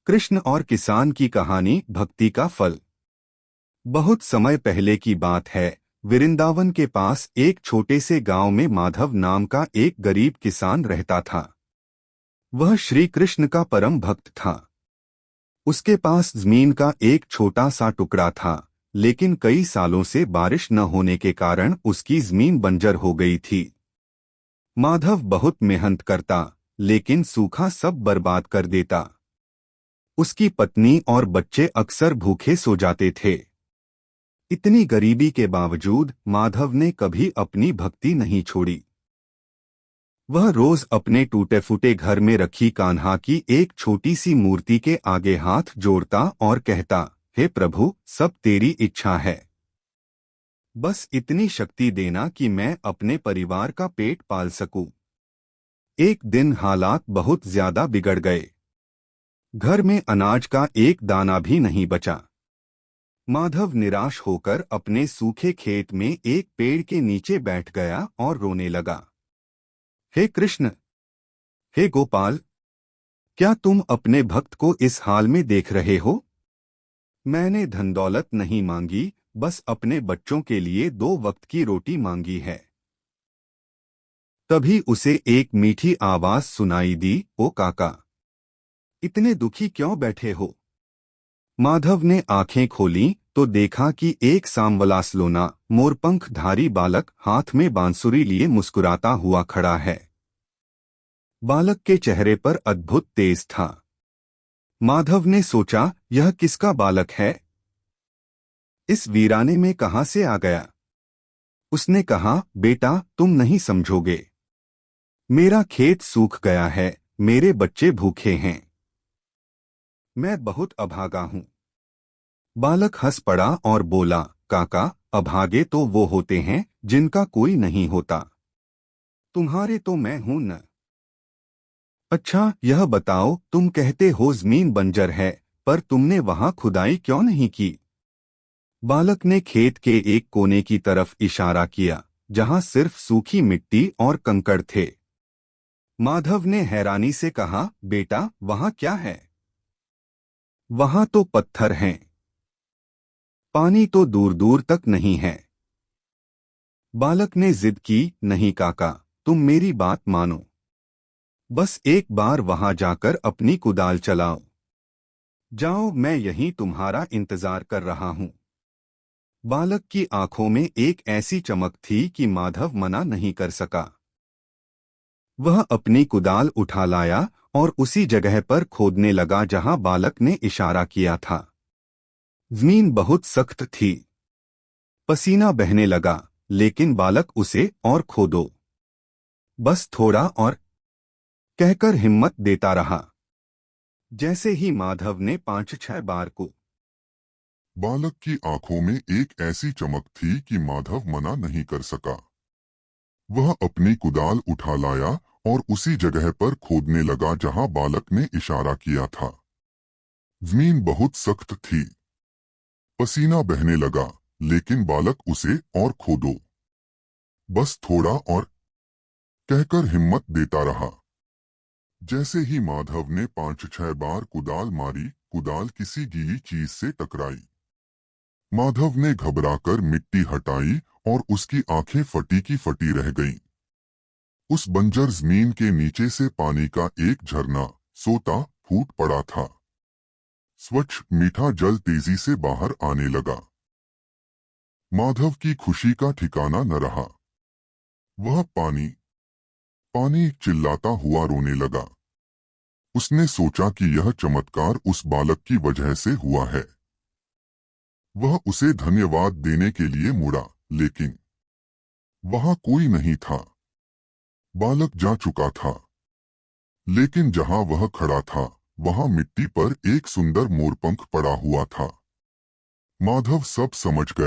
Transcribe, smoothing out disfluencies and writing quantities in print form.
कृष्ण और किसान की कहानी। भक्ति का फल। बहुत समय पहले की बात है। वृंदावन के पास एक छोटे से गांव में माधव नाम का एक गरीब किसान रहता था। वह श्री कृष्ण का परम भक्त था। उसके पास जमीन का एक छोटा सा टुकड़ा था, लेकिन कई सालों से बारिश न होने के कारण उसकी जमीन बंजर हो गई थी। माधव बहुत मेहनत करता, लेकिन सूखा सब बर्बाद कर देता। उसकी पत्नी और बच्चे अक्सर भूखे सो जाते थे। इतनी गरीबी के बावजूद माधव ने कभी अपनी भक्ति नहीं छोड़ी। वह रोज अपने टूटे फूटे घर में रखी कान्हा की एक छोटी सी मूर्ति के आगे हाथ जोड़ता और कहता, हे प्रभु, सब तेरी इच्छा है। बस इतनी शक्ति देना कि मैं अपने परिवार का पेट पाल सकूं। एक दिन हालात बहुत ज्यादा बिगड़ गए। घर में अनाज का एक दाना भी नहीं बचा। माधव निराश होकर अपने सूखे खेत में एक पेड़ के नीचे बैठ गया और रोने लगा। हे कृष्ण, हे गोपाल, क्या तुम अपने भक्त को इस हाल में देख रहे हो? मैंने धन दौलत नहीं मांगी, बस अपने बच्चों के लिए 2 वक्त की रोटी मांगी है। तभी उसे एक मीठी आवाज सुनाई दी, ओ काका, इतने दुखी क्यों बैठे हो? माधव ने आंखें खोली तो देखा कि एक सांवलासलोना मोरपंखधारी बालक हाथ में बांसुरी लिए मुस्कुराता हुआ खड़ा है। बालक के चेहरे पर अद्भुत तेज था। माधव ने सोचा, यह किसका बालक है? इस वीराने में कहां से आ गया? उसने कहा, बेटा, तुम नहीं समझोगे। मेरा खेत सूख गया है, मेरे बच्चे भूखे हैं। मैं बहुत अभागा हूं। बालक हंस पड़ा और बोला, काका, अभागे तो वो होते हैं जिनका कोई नहीं होता। तुम्हारे तो मैं हूं न। अच्छा, यह बताओ, तुम कहते हो जमीन बंजर है, पर तुमने वहां खुदाई क्यों नहीं की? बालक ने खेत के एक कोने की तरफ इशारा किया, जहां सिर्फ सूखी मिट्टी और कंकड़ थे। माधव ने हैरानी से कहा, बेटा, वहां क्या है? वहां तो पत्थर हैं। पानी तो दूर दूर तक नहीं है। बालक ने जिद की, नहीं काका, तुम मेरी बात मानो। बस एक बार वहां जाकर अपनी कुदाल चलाओ। जाओ, मैं यहीं तुम्हारा इंतजार कर रहा हूं। बालक की आंखों में एक ऐसी चमक थी कि माधव मना नहीं कर सका। वह अपनी कुदाल उठा लाया और उसी जगह पर खोदने लगा जहां बालक ने इशारा किया था। जमीन बहुत सख्त थी। पसीना बहने लगा, लेकिन बालक उसे और खोदो, बस थोड़ा और, कहकर हिम्मत देता रहा। जैसे ही माधव ने 5-6 बार को, बालक की आंखों में एक ऐसी चमक थी कि माधव मना नहीं कर सका। वह अपनी कुदाल उठा लाया और उसी जगह पर खोदने लगा जहां बालक ने इशारा किया था। जमीन बहुत सख्त थी। पसीना बहने लगा, लेकिन बालक उसे और खोदो, बस थोड़ा और, कहकर हिम्मत देता रहा। जैसे ही माधव ने 5-6 बार कुदाल मारी, कुदाल किसी गीली चीज से टकराई। माधव ने घबराकर मिट्टी हटाई और उसकी आंखें फटी की फटी रह गईं। उस बंजर जमीन के नीचे से पानी का एक झरना सोता फूट पड़ा था। स्वच्छ मीठा जल तेजी से बाहर आने लगा। माधव की खुशी का ठिकाना न रहा। वह पानी पानी चिल्लाता हुआ रोने लगा। उसने सोचा कि यह चमत्कार उस बालक की वजह से हुआ है। वह उसे धन्यवाद देने के लिए मुड़ा, लेकिन वहां कोई नहीं था। बालक जा चुका था, लेकिन जहां वह खड़ा था, वहां मिट्टी पर एक सुंदर मोरपंख पड़ा हुआ था। माधव सब समझ गया।